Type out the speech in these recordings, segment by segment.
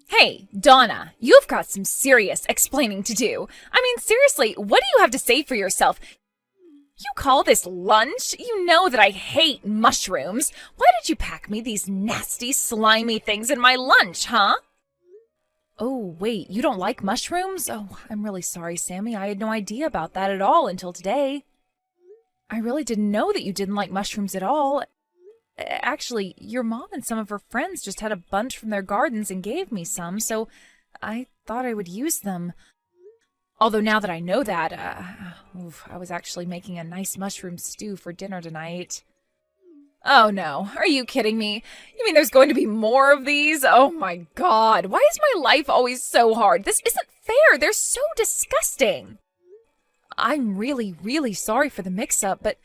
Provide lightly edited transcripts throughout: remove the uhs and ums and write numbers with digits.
Hey, Donna, you've got some serious explaining to do. I mean, seriously, what do you have to say for yourself? You call this lunch? You know that I hate mushrooms. Why did you pack me these nasty, slimy things in my lunch, huh? Oh, wait, you don't like mushrooms? Oh, I'm really sorry, Sammy. I had no idea about that at all until today. I really didn't know that you didn't like mushrooms at all. Actually, your mom and some of her friends just had a bunch from their gardens and gave me some, so I thought I would use them. Although now that I know that, I was actually making a nice mushroom stew for dinner tonight. Oh no, are you kidding me? You mean there's going to be more of these? Oh my god, why is my life always so hard? This isn't fair, they're so disgusting. I'm really, really sorry for the mix-up, but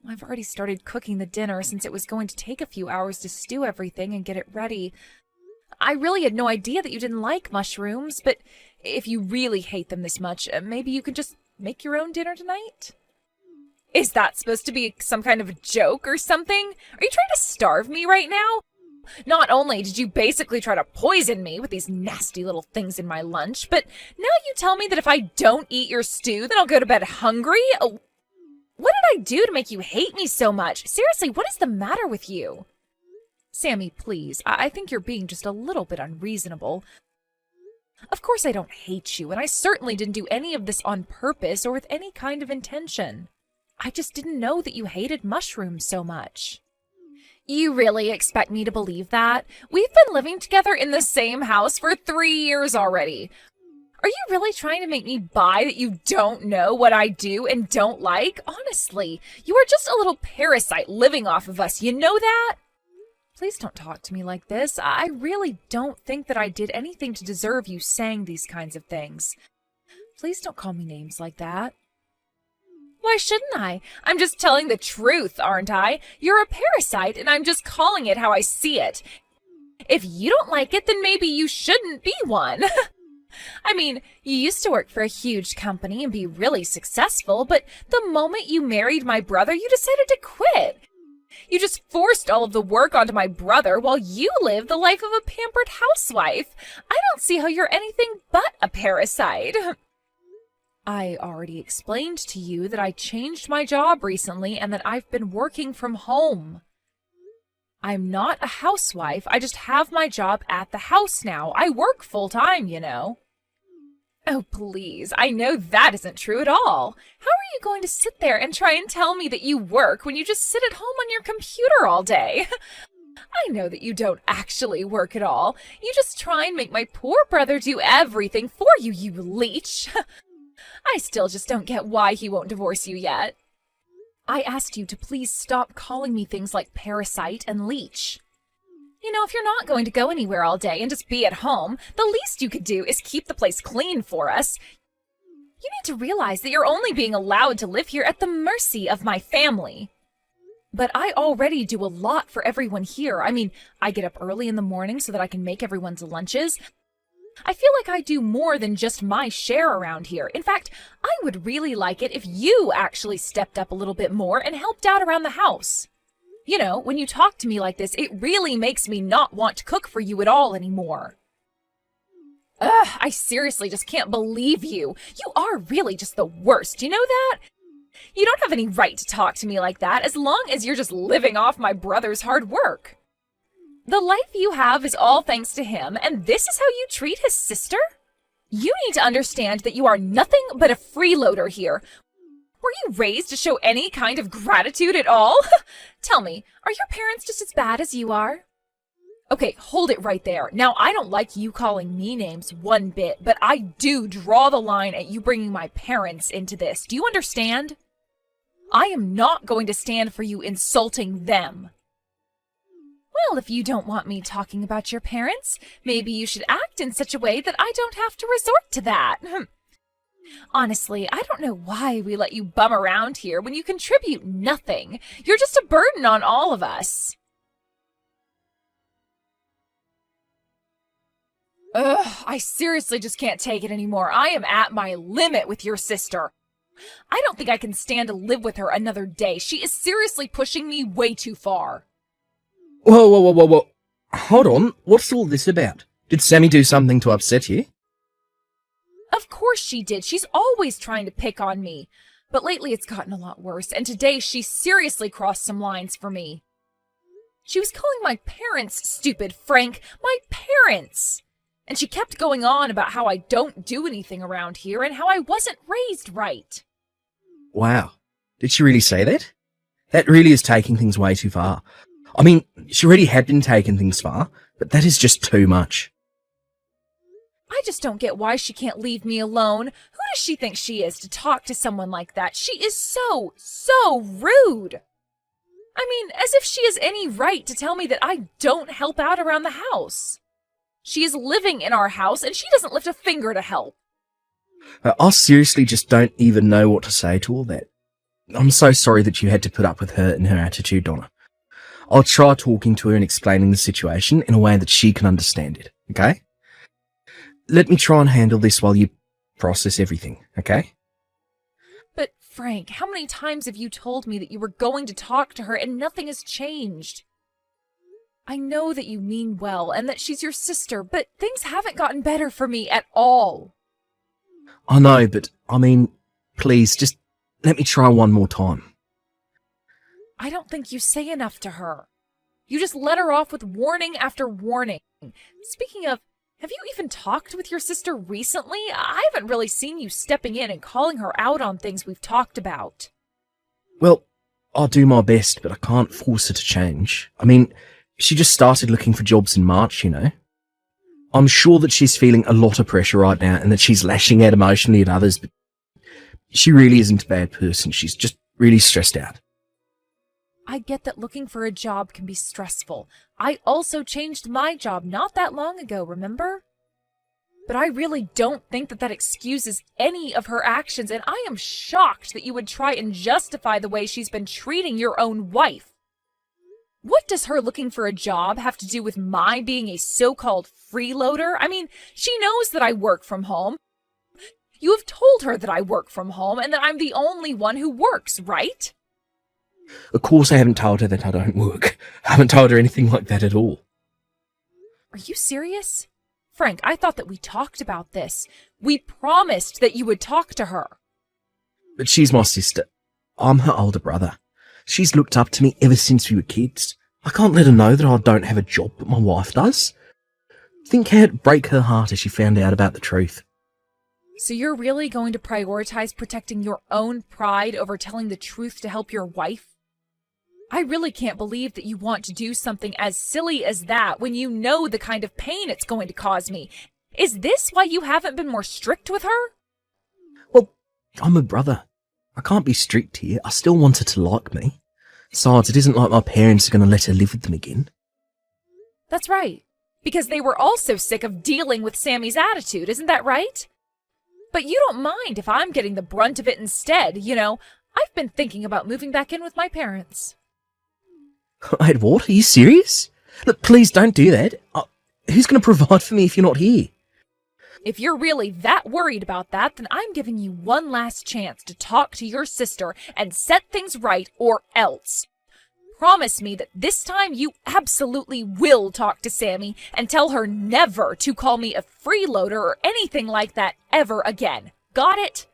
I've already started cooking the dinner since it was going to take a few hours to stew everything and get it ready. I really had no idea that you didn't like mushrooms, but if you really hate them this much, maybe you could just make your own dinner tonight? Is that supposed to be some kind of a joke or something? Are you trying to starve me right now? Not only did you basically try to poison me with these nasty little things in my lunch, but now you tell me that if I don't eat your stew, then I'll go to bed hungry? Oh, what did I do to make you hate me so much? Seriously, what is the matter with you? Sammy, please, I think you're being just a little bit unreasonable. Of course I don't hate you, and I certainly didn't do any of this on purpose or with any kind of intention. I just didn't know that you hated mushrooms so much. You really expect me to believe that? We've been living together in the same house for 3 years already. Are you really trying to make me buy that you don't know what I do and don't like? Honestly, you are just a little parasite living off of us, you know that? Please don't talk to me like this. I really don't think that I did anything to deserve you saying these kinds of things. Please don't call me names like that. Why shouldn't I? I'm just telling the truth, aren't I? You're a parasite, and I'm just calling it how I see it. If you don't like it, then maybe you shouldn't be one. I mean, you used to work for a huge company and be really successful, but the moment you married my brother, you decided to quit. You just forced all of the work onto my brother while you live the life of a pampered housewife. I don't see how you're anything but a parasite. I already explained to you that I changed my job recently and that I've been working from home. I'm not a housewife. I just have my job at the house now. I work full-time, you know. Oh, please. I know that isn't true at all. How are you going to sit there and try and tell me that you work when you just sit at home on your computer all day? I know that you don't actually work at all. You just try and make my poor brother do everything for you, you leech. I still just don't get why he won't divorce you yet. I asked you to please stop calling me things like parasite and leech. You know, if you're not going to go anywhere all day and just be at home, the least you could do is keep the place clean for us. You need to realize that you're only being allowed to live here at the mercy of my family. But I already do a lot for everyone here. I mean, I get up early in the morning so that I can make everyone's lunches. I feel like I do more than just my share around here. In fact, I would really like it if you actually stepped up a little bit more and helped out around the house. You know, when you talk to me like this, it really makes me not want to cook for you at all anymore. Ugh, I seriously just can't believe you. You are really just the worst, you know that? You don't have any right to talk to me like that as long as you're just living off my brother's hard work. The life you have is all thanks to him, and this is how you treat his sister? You need to understand that you are nothing but a freeloader here. Were you raised to show any kind of gratitude at all? Tell me, are your parents just as bad as you are? Okay, hold it right there. Now, I don't like you calling me names one bit, but I do draw the line at you bringing my parents into this. Do you understand? I am not going to stand for you insulting them. Well, if you don't want me talking about your parents, maybe you should act in such a way that I don't have to resort to that. Honestly, I don't know why we let you bum around here when you contribute nothing. You're just a burden on all of us. Ugh, I seriously just can't take it anymore. I am at my limit with your sister. I don't think I can stand to live with her another day. She is seriously pushing me way too far. Whoa. Hold on. What's all this about? Did Sammy do something to upset you? Of course she did. She's always trying to pick on me. But lately it's gotten a lot worse, and today she seriously crossed some lines for me. She was calling my parents stupid, Frank. My parents! And she kept going on about how I don't do anything around here and how I wasn't raised right. Wow. Did she really say that? That really is taking things way too far. I mean, she already had been taking things far, but that is just too much. I just don't get why she can't leave me alone. Who does she think she is to talk to someone like that? She is so rude. I mean, as if she has any right to tell me that I don't help out around the house. She is living in our house and she doesn't lift a finger to help. I seriously just don't even know what to say to all that. I'm so sorry that you had to put up with her and her attitude, Donna. I'll try talking to her and explaining the situation in a way that she can understand it, okay? Let me try and handle this while you process everything, okay? But Frank, how many times have you told me that you were going to talk to her and nothing has changed? I know that you mean well and that she's your sister, but things haven't gotten better for me at all. I know, but I mean, please, just let me try one more time. I don't think you say enough to her. You just let her off with warning after warning. Speaking of, have you even talked with your sister recently? I haven't really seen you stepping in and calling her out on things we've talked about. Well, I'll do my best, but I can't force her to change. I mean, she just started looking for jobs in March, you know. I'm sure that she's feeling a lot of pressure right now and that she's lashing out emotionally at others, but she really isn't a bad person. She's just really stressed out. I get that looking for a job can be stressful. I also changed my job not that long ago, remember? But I really don't think that excuses any of her actions, and I am shocked that you would try and justify the way she's been treating your own wife. What does her looking for a job have to do with my being a so-called freeloader? I mean, she knows that I work from home. You have told her that I work from home and that I'm the only one who works, right? Of course I haven't told her that I don't work. I haven't told her anything like that at all. Are you serious? Frank, I thought that we talked about this. We promised that you would talk to her. But she's my sister. I'm her older brother. She's looked up to me ever since we were kids. I can't let her know that I don't have a job, but my wife does. Think how it'd break her heart if she found out about the truth. So you're really going to prioritize protecting your own pride over telling the truth to help your wife? I really can't believe that you want to do something as silly as that when you know the kind of pain it's going to cause me. Is this why you haven't been more strict with her? Well, I'm a brother. I can't be strict here. I still want her to like me. Besides, it isn't like my parents are going to let her live with them again. That's right. Because they were also sick of dealing with Sammy's attitude, isn't that right? But you don't mind if I'm getting the brunt of it instead, you know. I've been thinking about moving back in with my parents. Wait, what? Are you serious? Look, please don't do that. Who's going to provide for me if you're not here? If you're really that worried about that, then I'm giving you one last chance to talk to your sister and set things right, or else. Promise me that this time you absolutely will talk to Sammy and tell her never to call me a freeloader or anything like that ever again. Got it?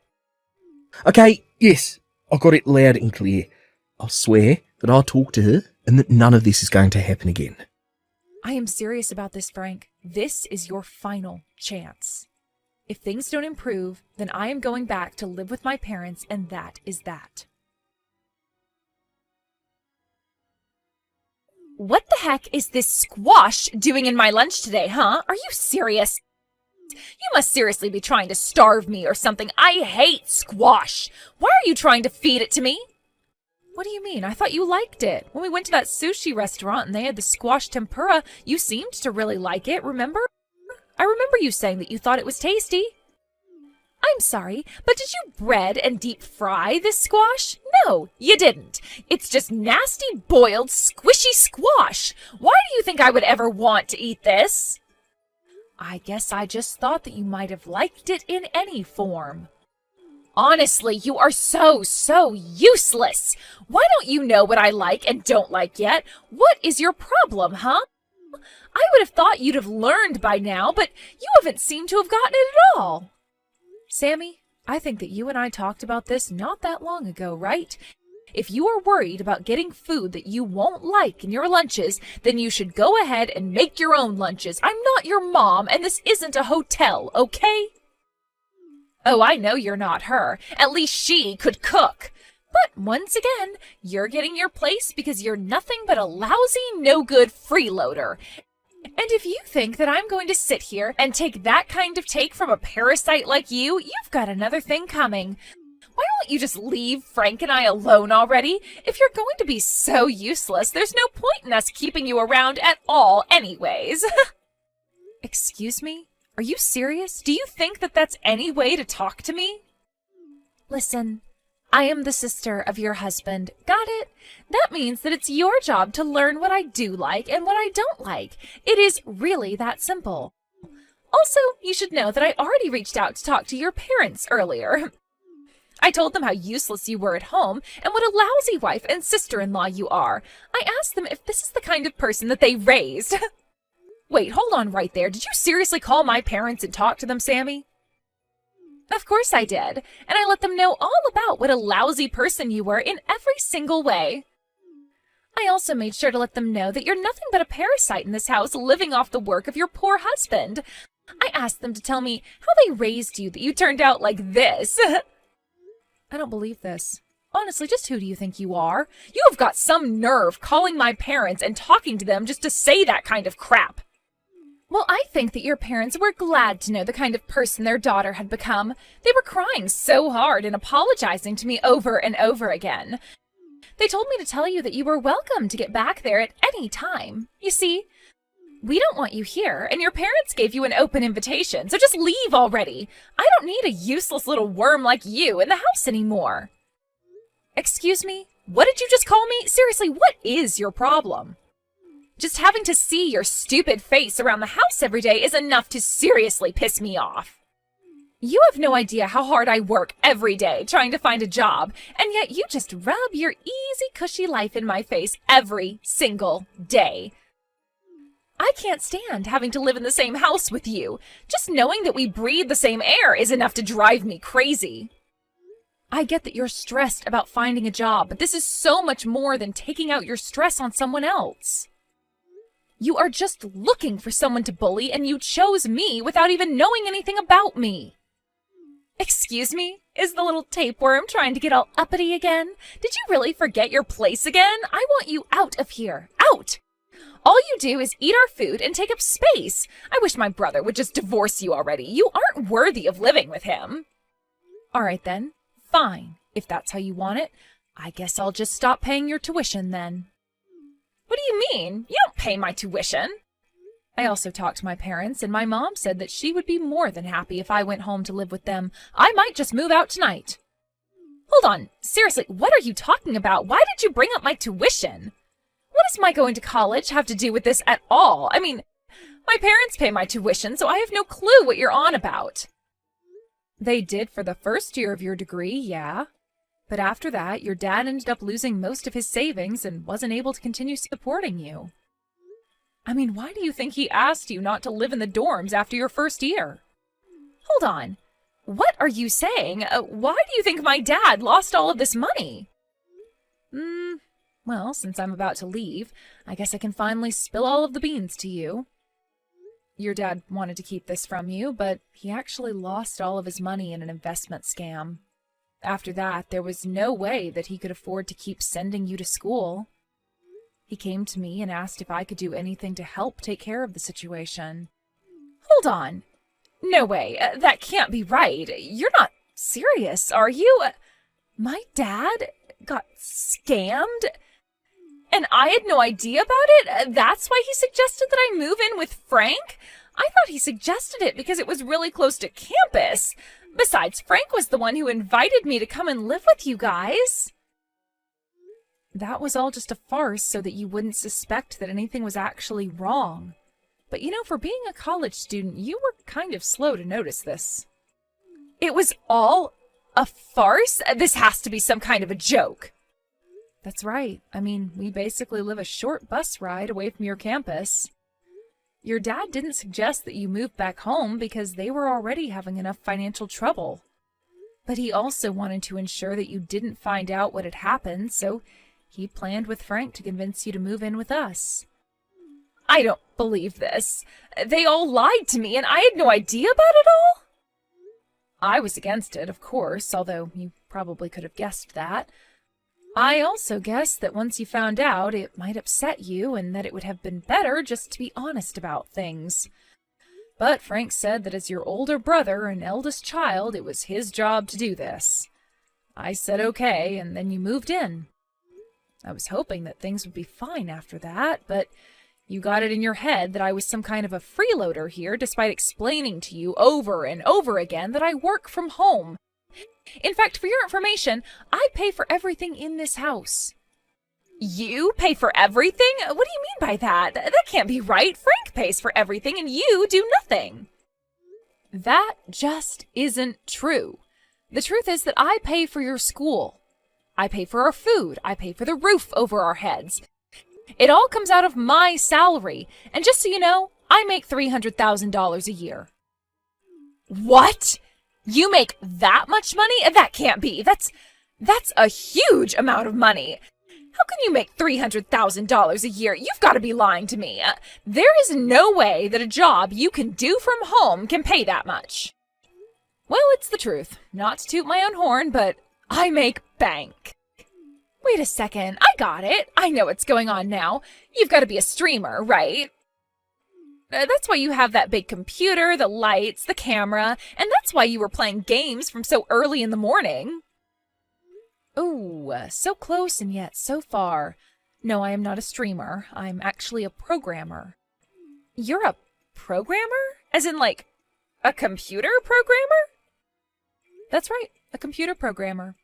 Okay, yes. I got it loud and clear. I'll swear that I'll talk to her and that none of this is going to happen again. I am serious about this, Frank. This is your final chance. If things don't improve, then I am going back to live with my parents, and that is that. What the heck is this squash doing in my lunch today, huh? Are you serious? You must seriously be trying to starve me or something. I hate squash. Why are you trying to feed it to me? What do you mean? I thought you liked it. When we went to that sushi restaurant and they had the squash tempura, you seemed to really like it, remember? I remember you saying that you thought it was tasty. I'm sorry, but did you bread and deep fry this squash? No, you didn't. It's just nasty, boiled, squishy squash. Why do you think I would ever want to eat this? I guess I just thought that you might have liked it in any form. Honestly, you are so useless. Why don't you know what I like and don't like yet? What is your problem, huh? I would have thought you'd have learned by now, but you haven't seemed to have gotten it at all. Sammy, I think that you and I talked about this not that long ago, right? If you are worried about getting food that you won't like in your lunches, then you should go ahead and make your own lunches. I'm not your mom, and this isn't a hotel, okay? Oh, I know you're not her. At least she could cook. But once again, you're getting your place because you're nothing but a lousy, no-good freeloader. And if you think that I'm going to sit here and take that kind of take from a parasite like you, you've got another thing coming. Why won't you just leave Frank and I alone already? If you're going to be so useless, there's no point in us keeping you around at all anyways. Excuse me? Are you serious? Do you think that that's any way to talk to me? Listen, I am the sister of your husband. Got it? That means that it's your job to learn what I do like and what I don't like. It is really that simple. Also, you should know that I already reached out to talk to your parents earlier. I told them how useless you were at home and what a lousy wife and sister-in-law you are. I asked them if this is the kind of person that they raised. Wait, hold on right there. Did you seriously call my parents and talk to them, Sammy? Of course I did, and I let them know all about what a lousy person you were in every single way. I also made sure to let them know that you're nothing but a parasite in this house living off the work of your poor husband. I asked them to tell me how they raised you that you turned out like this. I don't believe this. Honestly, just who do you think you are? You have got some nerve calling my parents and talking to them just to say that kind of crap. Well, I think that your parents were glad to know the kind of person their daughter had become. They were crying so hard and apologizing to me over and over again. They told me to tell you that you were welcome to get back there at any time. You see, we don't want you here, and your parents gave you an open invitation, so just leave already. I don't need a useless little worm like you in the house anymore. Excuse me? What did you just call me? Seriously, what is your problem? Just having to see your stupid face around the house every day is enough to seriously piss me off. You have no idea how hard I work every day trying to find a job, and yet you just rub your easy, cushy life in my face every single day. I can't stand having to live in the same house with you. Just knowing that we breathe the same air is enough to drive me crazy. I get that you're stressed about finding a job, but this is so much more than taking out your stress on someone else. You are just looking for someone to bully, and you chose me without even knowing anything about me. Excuse me? Is the little tapeworm trying to get all uppity again? Did you really forget your place again? I want you out of here. Out! All you do is eat our food and take up space. I wish my brother would just divorce you already. You aren't worthy of living with him. All right then. Fine. If that's how you want it, I guess I'll just stop paying your tuition then. What do you mean? You don't pay my tuition. I also talked to my parents, and my mom said that she would be more than happy if I went home to live with them. I might just move out tonight. Hold on. Seriously, what are you talking about? Why did you bring up my tuition? What does my going to college have to do with this at all? I mean, my parents pay my tuition, so I have no clue what you're on about. They did for the first year of your degree, yeah. But after that, your dad ended up losing most of his savings and wasn't able to continue supporting you. I mean, why do you think he asked you not to live in the dorms after your first year? Hold on. What are you saying? Why do you think my dad lost all of this money? Well, since I'm about to leave, I guess I can finally spill all of the beans to you. Your dad wanted to keep this from you, but he actually lost all of his money in an investment scam. After that, there was no way that he could afford to keep sending you to school. He came to me and asked if I could do anything to help take care of the situation. Hold on. No way. That can't be right. You're not serious, are you? My dad got scammed? And I had no idea about it? That's why he suggested that I move in with Frank? I thought he suggested it because it was really close to campus. Besides, Frank was the one who invited me to come and live with you guys. That was all just a farce so that you wouldn't suspect that anything was actually wrong. But you know, for being a college student, you were kind of slow to notice this. It was all a farce? This has to be some kind of a joke. That's right. I mean, we basically live a short bus ride away from your campus. Your dad didn't suggest that you move back home because they were already having enough financial trouble. But he also wanted to ensure that you didn't find out what had happened, so he planned with Frank to convince you to move in with us. I don't believe this. They all lied to me, and I had no idea about it all? I was against it, of course, although you probably could have guessed that. I also guessed that once you found out, it might upset you and that it would have been better just to be honest about things. But Frank said that as your older brother and eldest child, it was his job to do this. I said okay, and then you moved in. I was hoping that things would be fine after that, but you got it in your head that I was some kind of a freeloader here, despite explaining to you over and over again that I work from home. In fact, for your information, I pay for everything in this house. You pay for everything? What do you mean by that? That can't be right. Frank pays for everything and you do nothing. That just isn't true. The truth is that I pay for your school. I pay for our food. I pay for the roof over our heads. It all comes out of my salary. And just so you know, I make $300,000 a year. What? You make that much money? That can't be. That's a huge amount of money. How can you make $300,000 a year? You've got to be lying to me. There is no way that a job you can do from home can pay that much. Well, it's the truth. Not to toot my own horn, but I make bank. Wait a second. I got it. I know what's going on now. You've got to be a streamer, right? That's why you have that big computer, the lights, the camera, and that's why you were playing games from so early in the morning. Oh, so close and yet so far. No, I am not a streamer. I'm actually a programmer. You're a programmer? As in, like, a computer programmer? That's right, a computer programmer.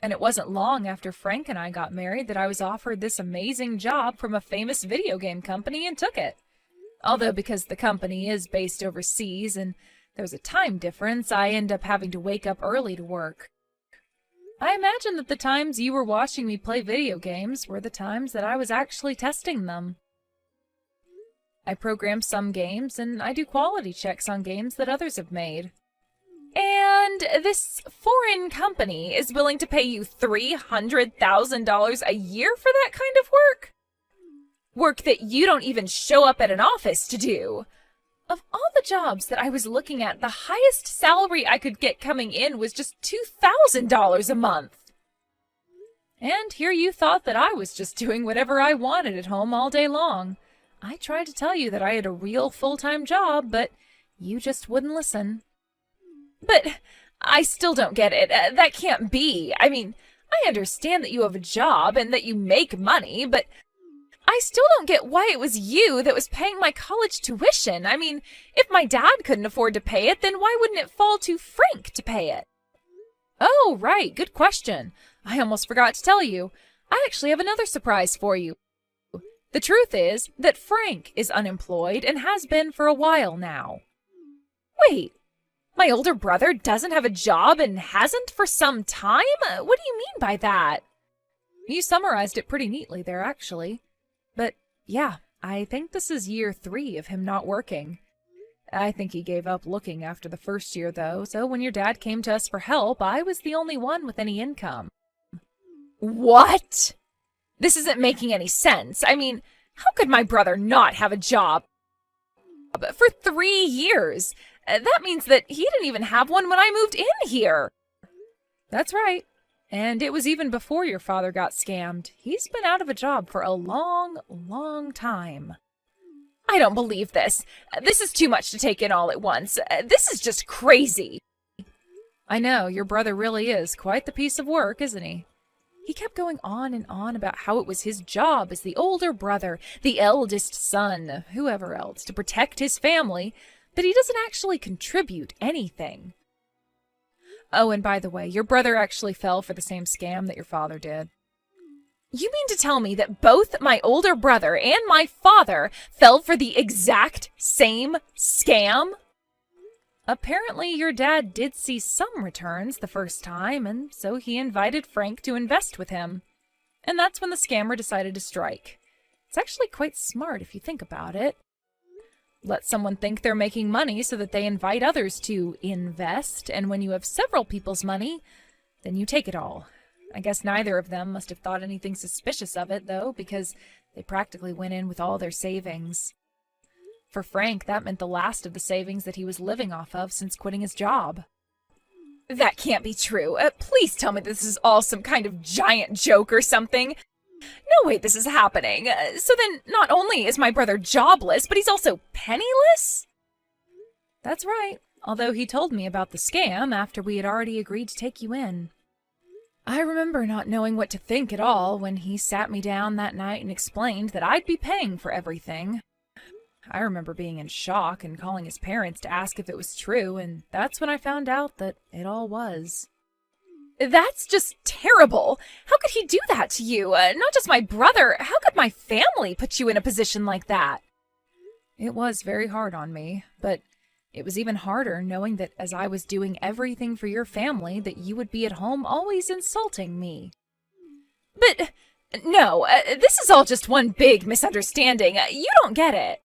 And it wasn't long after Frank and I got married that I was offered this amazing job from a famous video game company and took it. Although because the company is based overseas and there's a time difference, I end up having to wake up early to work. I imagine that the times you were watching me play video games were the times that I was actually testing them. I program some games, and I do quality checks on games that others have made. And this foreign company is willing to pay you $300,000 a year for that kind of work? Work that you don't even show up at an office to do. Of all the jobs that I was looking at, the highest salary I could get coming in was just $2,000 a month. And here you thought that I was just doing whatever I wanted at home all day long. I tried to tell you that I had a real full-time job, but you just wouldn't listen. But I still don't get it. That can't be. I mean, I understand that you have a job and that you make money, but I still don't get why it was you that was paying my college tuition. I mean, if my dad couldn't afford to pay it, then why wouldn't it fall to Frank to pay it? Oh, right. Good question. I almost forgot to tell you. I actually have another surprise for you. The truth is that Frank is unemployed and has been for a while now. Wait, my older brother doesn't have a job and hasn't for some time? What do you mean by that? You summarized it pretty neatly there, actually. But, yeah, I think this is year 3 of him not working. I think he gave up looking after the first year, though, so when your dad came to us for help, I was the only one with any income. What? This isn't making any sense. I mean, how could my brother not have a job for 3 years? That means that he didn't even have one when I moved in here. That's right. And it was even before your father got scammed. He's been out of a job for a long, long time. I don't believe this. This is too much to take in all at once. This is just crazy. I know, your brother really is quite the piece of work, isn't he? He kept going on and on about how it was his job as the older brother, the eldest son, whoever else, to protect his family, but he doesn't actually contribute anything. Oh, and by the way, your brother actually fell for the same scam that your father did. You mean to tell me that both my older brother and my father fell for the exact same scam? Apparently, your dad did see some returns the first time, and so he invited Frank to invest with him. And that's when the scammer decided to strike. It's actually quite smart if you think about it. let someone think they're making money so that they invite others to invest, and when you have several people's money, then you take it all. I guess neither of them must have thought anything suspicious of it, though, because they practically went in with all their savings. For Frank, that meant the last of the savings that he was living off of since quitting his job. That can't be true. Please tell me this is all some kind of giant joke or something. No way this is happening. So then, not only is my brother jobless, but he's also penniless? That's right, although he told me about the scam after we had already agreed to take you in. I remember not knowing what to think at all when he sat me down that night and explained that I'd be paying for everything. I remember being in shock and calling his parents to ask if it was true, and that's when I found out that it all was. That's just terrible. How could he do that to you? Not just my brother. How could my family put you in a position like that? It was very hard on me, but it was even harder knowing that as I was doing everything for your family, that you would be at home always insulting me. But no, this is all just one big misunderstanding. You don't get it.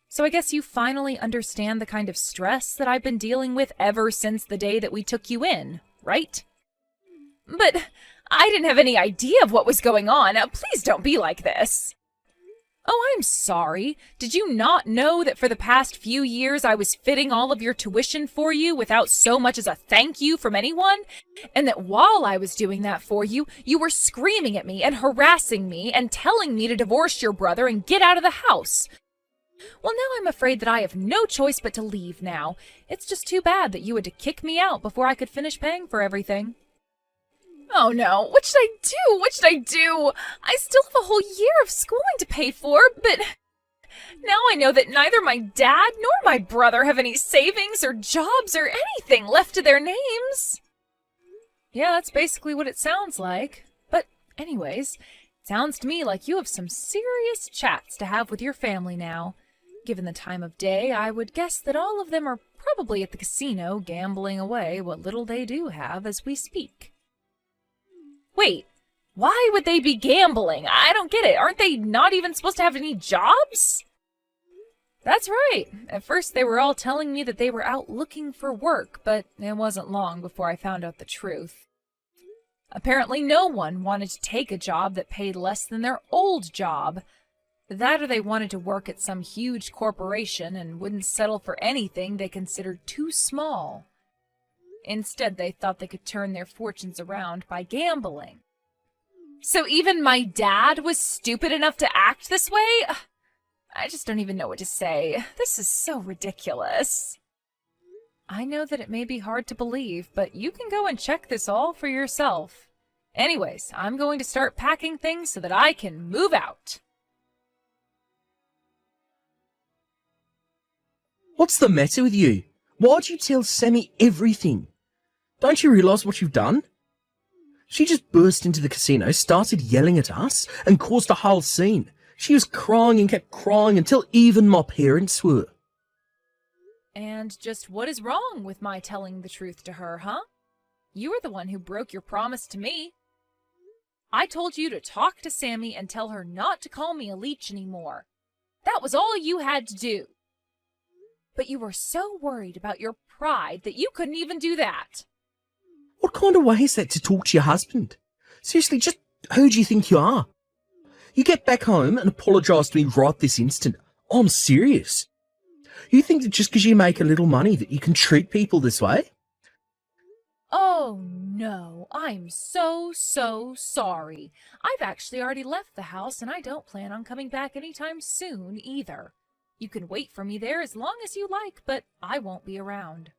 So I guess you finally understand the kind of stress that I've been dealing with ever since the day that we took you in, right? But I didn't have any idea of what was going on. Please don't be like this. Oh, I'm sorry. Did you not know that for the past few years I was fitting all of your tuition for you without so much as a thank you from anyone? And that while I was doing that for you, you were screaming at me and harassing me and telling me to divorce your brother and get out of the house? Well, now I'm afraid that I have no choice but to leave now. It's just too bad that you had to kick me out before I could finish paying for everything. Oh no, what should I do? What should I do? I still have a whole year of schooling to pay for, but now I know that neither my dad nor my brother have any savings or jobs or anything left to their names. Yeah, that's basically what it sounds like. But anyways, it sounds to me like you have some serious chats to have with your family now. Given the time of day, I would guess that all of them are probably at the casino gambling away what little they do have as we speak. Wait, why would they be gambling? I don't get it. Aren't they not even supposed to have any jobs? That's right. At first they were all telling me that they were out looking for work, but it wasn't long before I found out the truth. Apparently no one wanted to take a job that paid less than their old job. That or they wanted to work at some huge corporation and wouldn't settle for anything they considered too small. Instead, they thought they could turn their fortunes around by gambling. So even my dad was stupid enough to act this way? I just don't even know what to say. This is so ridiculous. I know that it may be hard to believe, but you can go and check this all for yourself. Anyways, I'm going to start packing things so that I can move out. What's the matter with you? Why'd you tell Sammy everything? Don't you realise what you've done? She just burst into the casino, started yelling at us, and caused a whole scene. She was crying and kept crying until even my parents were. And just what is wrong with my telling the truth to her, huh? You were the one who broke your promise to me. I told you to talk to Sammy and tell her not to call me a leech anymore. That was all you had to do. But you were so worried about your pride that you couldn't even do that. What kind of way is that to talk to your husband? Seriously, just who do you think you are? You get back home and apologise to me right this instant. I'm serious. You think that just because you make a little money that you can treat people this way? Oh no, I'm so sorry. I've actually already left the house and I don't plan on coming back anytime soon either. You can wait for me there as long as you like, but I won't be around.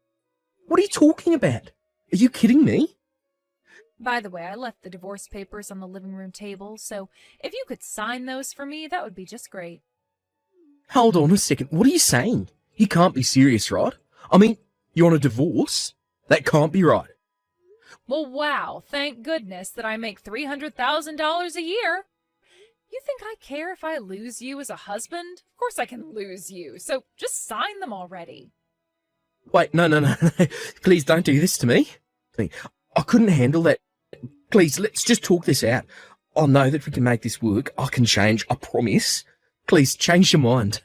What are you talking about? Are you kidding me? By the way, I left the divorce papers on the living room table, so if you could sign those for me, that would be just great. Hold on a second. What are you saying? You can't be serious, right? I mean, you want a divorce? That can't be right. Well, wow, thank goodness that I make $300,000 a year. You think I care if I lose you as a husband? Of course I can lose you, so just sign them already. Wait, no. Please don't do this to me. I couldn't handle that. Please, let's just talk this out. I know that we can make this work. I can change, I promise. Please, change your mind.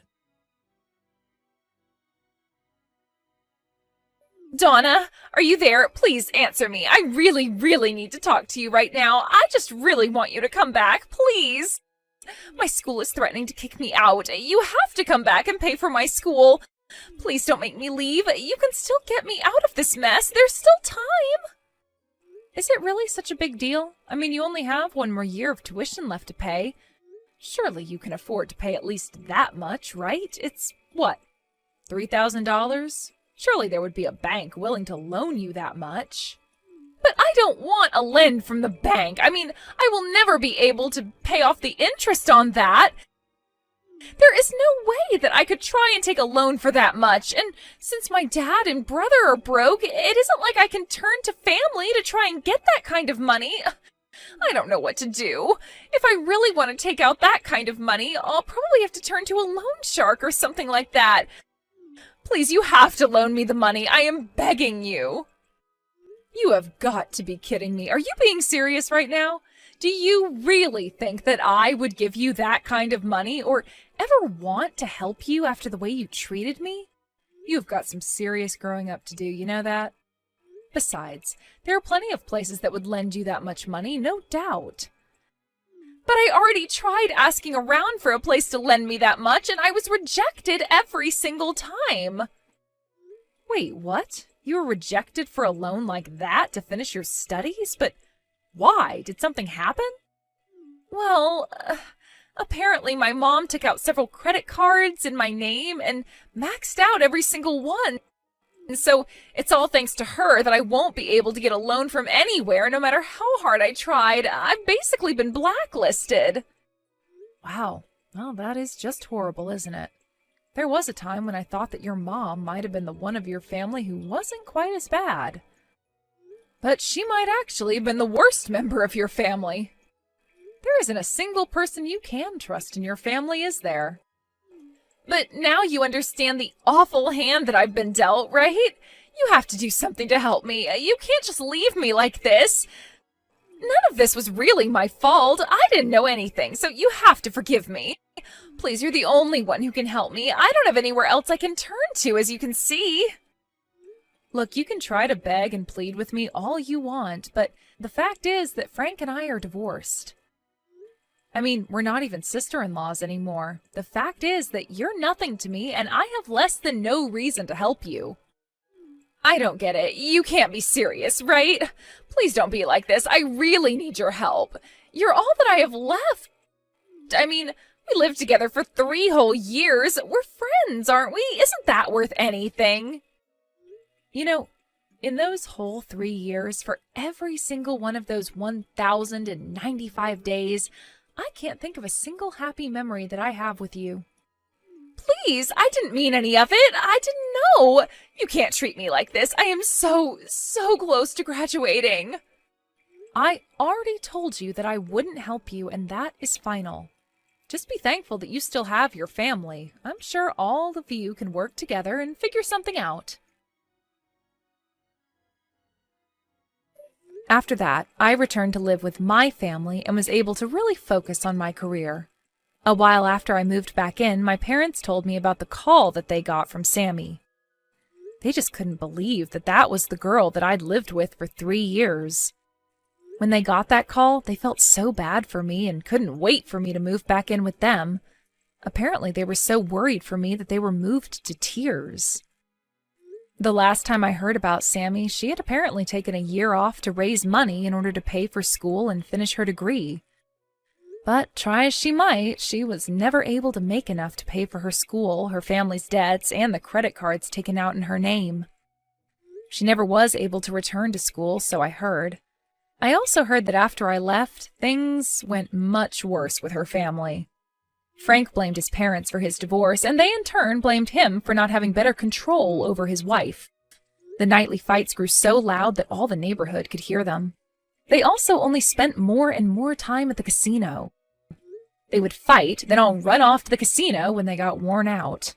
Donna, are you there? Please answer me. I really, really need to talk to you right now. I just really want you to come back, please. My school is threatening to kick me out. You have to come back and pay for my school. Please don't make me leave. You can still get me out of this mess. There's still time. Is it really such a big deal? I mean, you only have one more year of tuition left to pay. Surely you can afford to pay at least that much, right? It's, what, $3,000? Surely there would be a bank willing to loan you that much. But I don't want a lend from the bank. I mean, I will never be able to pay off the interest on that. There is no way that I could try and take a loan for that much. And since my dad and brother are broke, it isn't like I can turn to family to try and get that kind of money. I don't know what to do. If I really want to take out that kind of money, I'll probably have to turn to a loan shark or something like that. Please, you have to loan me the money. I am begging you. You have got to be kidding me. Are you being serious right now? Do you really think that I would give you that kind of money or ever want to help you after the way you treated me? You've got some serious growing up to do, you know that? Besides, there are plenty of places that would lend you that much money, no doubt. But I already tried asking around for a place to lend me that much, and I was rejected every single time. Wait, what? You were rejected for a loan like that to finish your studies? But why? Did something happen? Well, apparently my mom took out several credit cards in my name and maxed out every single one. And so it's all thanks to her that I won't be able to get a loan from anywhere no matter how hard I tried. I've basically been blacklisted. Wow. Well, that is just horrible, isn't it? There was a time when I thought that your mom might have been the one of your family who wasn't quite as bad. But she might actually have been the worst member of your family. There isn't a single person you can trust in your family, is there? But now you understand the awful hand that I've been dealt, right? You have to do something to help me. You can't just leave me like this. None of this was really my fault. I didn't know anything, so you have to forgive me. Please, you're the only one who can help me. I don't have anywhere else I can turn to, as you can see. Look, you can try to beg and plead with me all you want, but the fact is that Frank and I are divorced. I mean, we're not even sister-in-laws anymore. The fact is that you're nothing to me, and I have less than no reason to help you. I don't get it. You can't be serious, right? Please don't be like this. I really need your help. You're all that I have left. I mean, we lived together for 3 whole years. We're friends, aren't we? Isn't that worth anything? You know, in those whole 3 years, for every single one of those 1,095 days, I can't think of a single happy memory that I have with you. Please, I didn't mean any of it. I didn't know. You can't treat me like this. I am so close to graduating. I already told you that I wouldn't help you, and that is final. Just be thankful that you still have your family. I'm sure all of you can work together and figure something out. After that, I returned to live with my family and was able to really focus on my career. A while after I moved back in, my parents told me about the call that they got from Sammy. They just couldn't believe that that was the girl that I'd lived with for 3 years. When they got that call, they felt so bad for me and couldn't wait for me to move back in with them. Apparently, they were so worried for me that they were moved to tears. The last time I heard about Sammy, she had apparently taken a year off to raise money in order to pay for school and finish her degree. But try as she might, she was never able to make enough to pay for her school, her family's debts, and the credit cards taken out in her name. She never was able to return to school, so I heard. I also heard that after I left, things went much worse with her family. Frank blamed his parents for his divorce, and they in turn blamed him for not having better control over his wife. The nightly fights grew so loud that all the neighborhood could hear them. They also only spent more and more time at the casino. They would fight, then all run off to the casino when they got worn out.